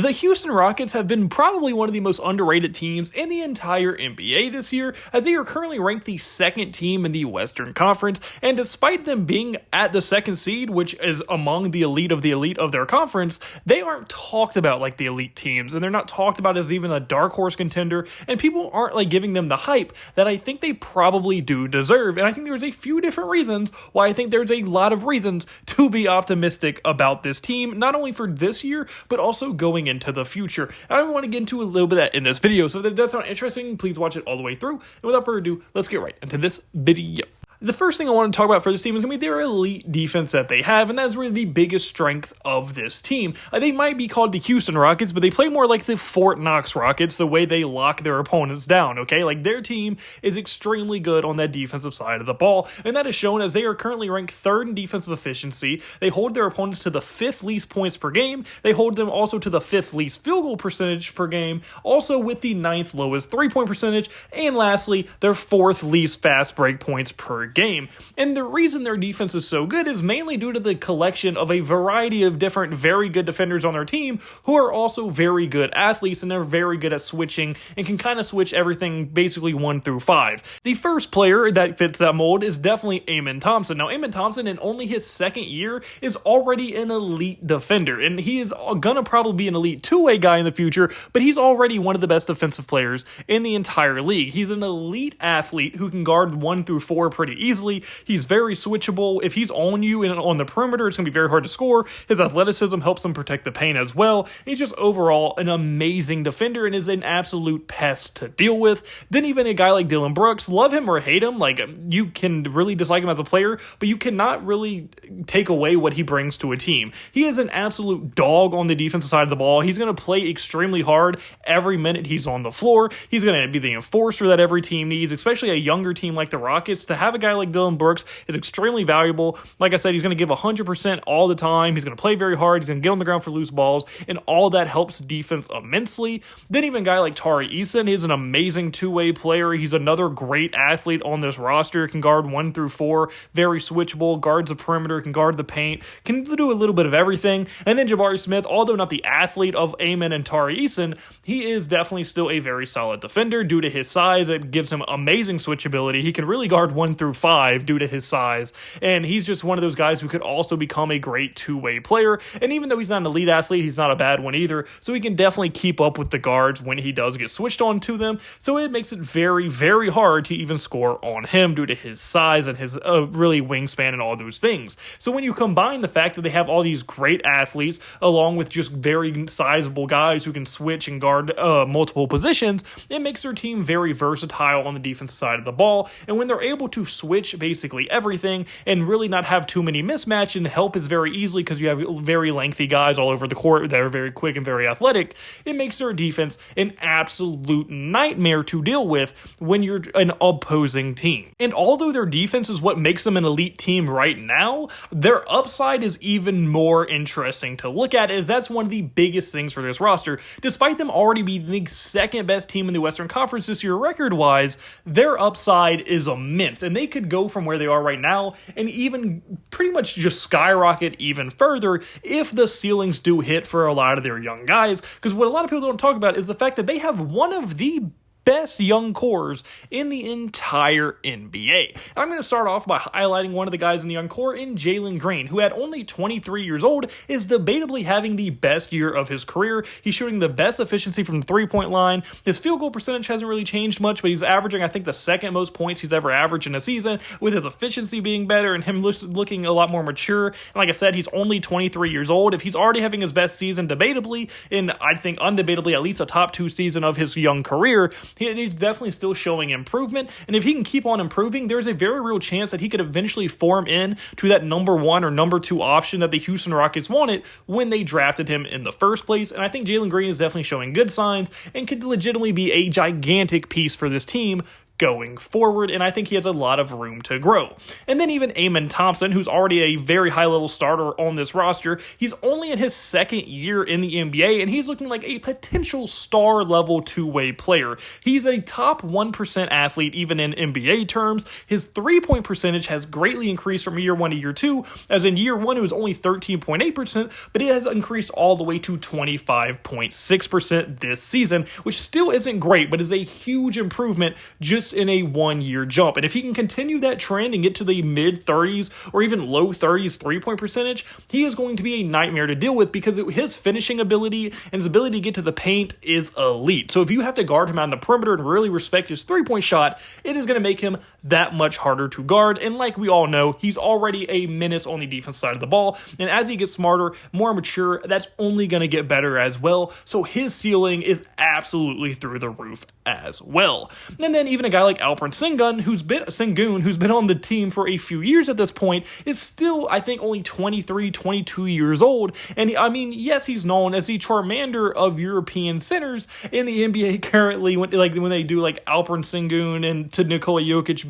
The Houston Rockets have been probably one of the most underrated teams in the entire NBA this year, as they are currently ranked the second team in the Western Conference, and despite them being at the second seed, which is among the elite of their conference, they aren't talked about like the elite teams, and they're not talked about as even a dark horse contender, and people aren't like giving them the hype that I think they probably do deserve. And I think there's a few different reasons why I think there's a lot of reasons to be optimistic about this team, not only for this year, but also going into the future. And I want to get into a little bit of that in this video, so if that does sound interesting, please watch it all the way through. And without further ado, let's get right into this video. The first thing I want to talk about for this team is going to be their elite defense that they have, and that's really the biggest strength of this team. They might be called the Houston Rockets, but they play more like the Fort Knox Rockets, the way they lock their opponents down, okay? Like, their team is extremely good on that defensive side of the ball, and that is shown as they are currently ranked third in defensive efficiency. They hold their opponents to the fifth least points per game. They hold them also to the fifth least field goal percentage per game, also with the ninth lowest three-point percentage, and lastly, their fourth least fast break points per game. And the reason their defense is so good is mainly due to the collection of a variety of different very good defenders on their team who are also very good athletes, and they're very good at switching and can kind of switch everything basically 1 through 5. The first player that fits that mold is definitely Amen Thompson. Now, Amen Thompson, in only his second year, is already an elite defender, and he is gonna probably be an elite two-way guy in the future, but he's already one of the best defensive players in the entire league. He's an elite athlete who can guard 1 through 4 pretty easily. He's very switchable. If he's on you and on the perimeter, it's going to be very hard to score. His athleticism helps him protect the paint as well. He's just overall an amazing defender and is an absolute pest to deal with. Then even a guy like Dillon Brooks, love him or hate him, like, you can really dislike him as a player, but you cannot really take away what he brings to a team. He is an absolute dog on the defensive side of the ball. He's going to play extremely hard every minute he's on the floor. He's going to be the enforcer that every team needs, especially a younger team like the Rockets. To have a guy like Dillon Brooks is extremely valuable. Like I said, he's going to give 100% all the time. He's going to play very hard. He's going to get on the ground for loose balls, and all that helps defense immensely. Then even a guy like Tari Eason is an amazing two-way player. He's another great athlete on this roster. Can guard 1 through 4, very switchable, guards the perimeter, can guard the paint, can do a little bit of everything. And then Jabari Smith, although not the athlete of Amen and Tari Eason, he is definitely still a very solid defender due to his size. It gives him amazing switchability. He can really guard 1 through 5 due to his size, and he's just one of those guys who could also become a great two-way player. And even though he's not an elite athlete, he's not a bad one either, so he can definitely keep up with the guards when he does get switched on to them. So it makes it very, very hard to even score on him due to his size and his really wingspan and all those things. So when you combine the fact that they have all these great athletes along with just very sizable guys who can switch and guard multiple positions, it makes their team very versatile on the defensive side of the ball. And when they're able to switch basically everything and really not have too many mismatch, and help is very easily because you have very lengthy guys all over the court that are very quick and very athletic, it makes their defense an absolute nightmare to deal with when you're an opposing team. And although their defense is what makes them an elite team right now, their upside is even more interesting to look at, as that's one of the biggest things for this roster. Despite them already being the second best team in the Western Conference this year record-wise, their upside is immense, and they could go from where they are right now and even pretty much just skyrocket even further if the ceilings do hit for a lot of their young guys. Because what a lot of people don't talk about is the fact that they have one of the best young cores in the entire NBA. And I'm going to start off by highlighting one of the guys in the young core in Jalen Green, who at only 23 years old is debatably having the best year of his career. He's shooting the best efficiency from the three-point line. His field goal percentage hasn't really changed much, but he's averaging, I think, the second most points he's ever averaged in a season, with his efficiency being better and him looking a lot more mature. And like I said, he's only 23 years old. If he's already having his best season debatably, and I think undebatably at least a top 2 season of his young career, he's definitely still showing improvement, and if he can keep on improving, there's a very real chance that he could eventually form in to that number 1 or number 2 option that the Houston Rockets wanted when they drafted him in the first place. And I think Jalen Green is definitely showing good signs and could legitimately be a gigantic piece for this team going forward, and I think he has a lot of room to grow. And then even Amen Thompson, who's already a very high-level starter on this roster, he's only in his second year in the NBA, and he's looking like a potential star-level two-way player. He's a top 1% athlete even in NBA terms. His three-point percentage has greatly increased from year 1 to year 2, as in year 1 it was only 13.8%, but it has increased all the way to 25.6% this season, which still isn't great, but is a huge improvement just in a 1-year jump. And if he can continue that trend and get to the mid-30s or even low 30s three-point percentage, he is going to be a nightmare to deal with because his finishing ability and his ability to get to the paint is elite. So if you have to guard him out on the perimeter and really respect his three-point shot, it is going to make him that much harder to guard. And like we all know, he's already a menace on the defense side of the ball. And as he gets smarter, more mature, that's only going to get better as well. So his ceiling is absolutely through the roof as well. And then even a guy like Alperen Sengun, who's been on the team for a few years at this point, is still, I think, only 23, 22 years old. And I mean, yes, he's known as the Charmander of European centers in the NBA currently, when they do like Alperen Sengun and to Nikola Jokic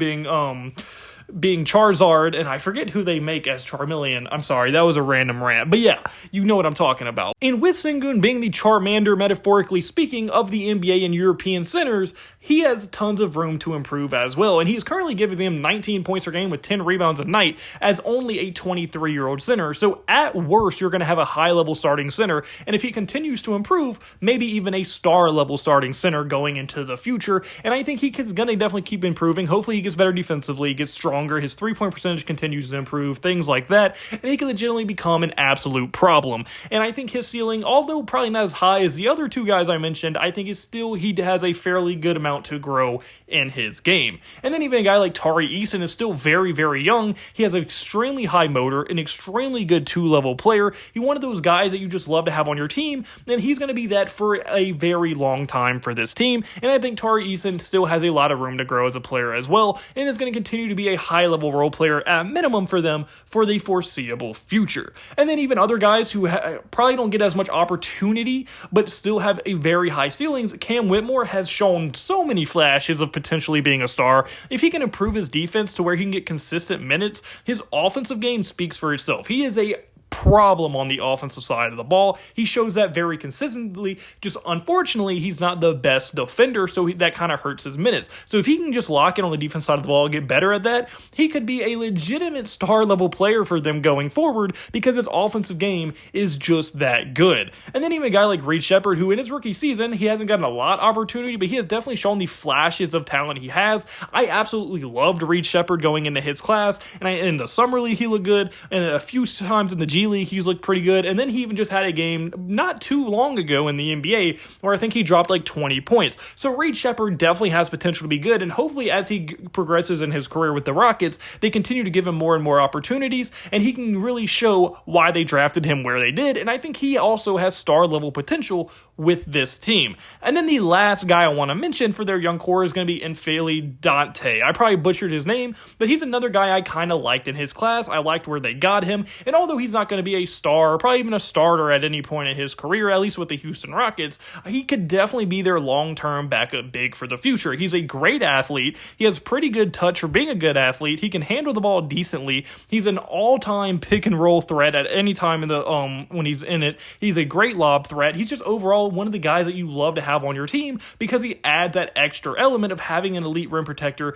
being Charizard, and I forget who they make as Charmeleon. I'm sorry, that was a random rant. But yeah, you know what I'm talking about. And with Sengun being the Charmander, metaphorically speaking, of the NBA and European centers, he has tons of room to improve as well. And he's currently giving them 19 points per game with 10 rebounds a night as only a 23-year-old center. So at worst, you're going to have a high-level starting center. And if he continues to improve, maybe even a star-level starting center going into the future. And I think he's going to definitely keep improving. Hopefully he gets better defensively, gets stronger, his three-point percentage continues to improve, things like that, and he can legitimately become an absolute problem. And I think his ceiling, although probably not as high as the other two guys I mentioned, I think he has a fairly good amount to grow in his game. And then even a guy like Tari Eason is still very, very young. He has an extremely high motor, an extremely good two-level player. He's one of those guys that you just love to have on your team, and he's going to be that for a very long time for this team. And I think Tari Eason still has a lot of room to grow as a player as well, and is going to continue to be a high-level role player at minimum for them for the foreseeable future. And then even other guys who probably don't get as much opportunity, but still have a very high ceilings. Cam Whitmore has shown so many flashes of potentially being a star. If he can improve his defense to where he can get consistent minutes, his offensive game speaks for itself. He is a problem on the offensive side of the ball. He shows that very consistently. Just unfortunately, he's not the best defender, so that kind of hurts his minutes. So if he can just lock in on the defense side of the ball and get better at that, he could be a legitimate star-level player for them going forward because his offensive game is just that good. And then even a guy like Reed Sheppard, who in his rookie season, he hasn't gotten a lot of opportunity, but he has definitely shown the flashes of talent he has. I absolutely loved Reed Sheppard going into his class, and in the summer league, he looked good, and a few times in the G League, he's looked pretty good. And then he even just had a game not too long ago in the NBA where I think he dropped like 20 points. So Reed Sheppard definitely has potential to be good, and hopefully as he progresses in his career with the Rockets, they continue to give him more and more opportunities, and he can really show why they drafted him where they did. And I think he also has star-level potential with this team. And then the last guy I want to mention for their young core is going to be N'Faly Dante. I probably butchered his name, but he's another guy I kind of liked in his class. I liked where they got him, and although he's not going to be a star, probably even a starter at any point in his career, at least with the Houston Rockets, he could definitely be their long-term backup big for the future. He's a great athlete. He has pretty good touch for being a good athlete. He can handle the ball decently. He's an all-time pick-and-roll threat at any time in the when he's in it. He's a great lob threat. He's just overall one of the guys that you love to have on your team because he adds that extra element of having an elite rim protector,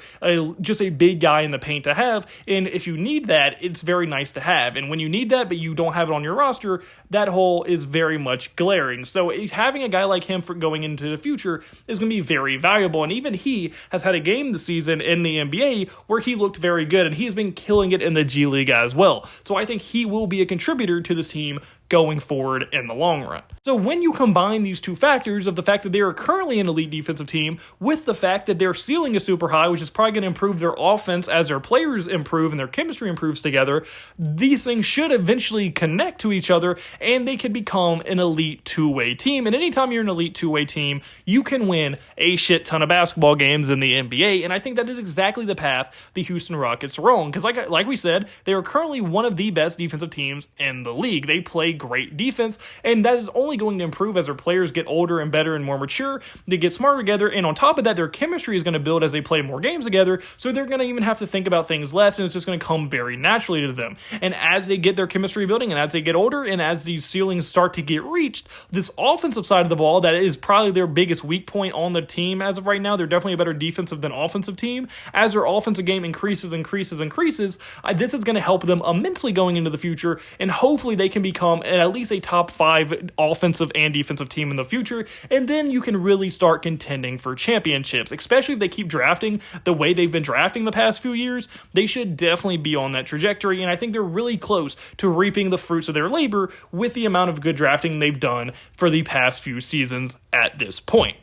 just a big guy in the paint to have. And if you need that, it's very nice to have. And when you need that, but you don't have it on your roster, that hole is very much glaring. So having a guy like him for going into the future is going to be very valuable. And even he has had a game this season in the NBA where he looked very good, and he's been killing it in the G League as well. So I think he will be a contributor to this team going forward in the long run. So when you combine these two factors of the fact that they are currently an elite defensive team with the fact that their ceiling is super high, which is probably going to improve their offense as their players improve and their chemistry improves together, these things should eventually connect to each other and they can become an elite two-way team. And anytime you're an elite two-way team, you can win a shit ton of basketball games in the NBA. And I think that is exactly the path the Houston Rockets are on. Because like we said, they are currently one of the best defensive teams in the league. They play great defense, and that is only going to improve as their players get older and better and more mature. They get smarter together, and on top of that, their chemistry is going to build as they play more games together, so they're going to even have to think about things less, and it's just going to come very naturally to them. And as they get their chemistry building, and as they get older, and as these ceilings start to get reached, this offensive side of the ball, that is probably their biggest weak point on the team as of right now. They're definitely a better defensive than offensive team. As their offensive game increases, this is going to help them immensely going into the future, and hopefully they can become at least a top 5 offensive and defensive team in the future, and then you can really start contending for championships, especially if they keep drafting the way they've been drafting the past few years. They should definitely be on that trajectory, and I think they're really close to reaping the fruits of their labor with the amount of good drafting they've done for the past few seasons at this point.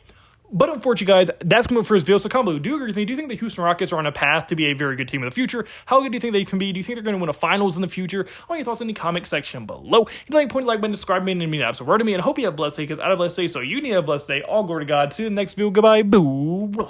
But unfortunately, guys, that's coming for his video. So comment below. Do you agree with me? Do you think the Houston Rockets are on a path to be a very good team in the future? How good do you think they can be? Do you think they're going to win a finals in the future? I want your thoughts in the comment section below. If you like, point like button, subscribe, and mean absolute word to me. And I hope you have a blessed day, because I have a blessed day, so you need a blessed day. All glory to God. See you in the next video. Goodbye. Boo.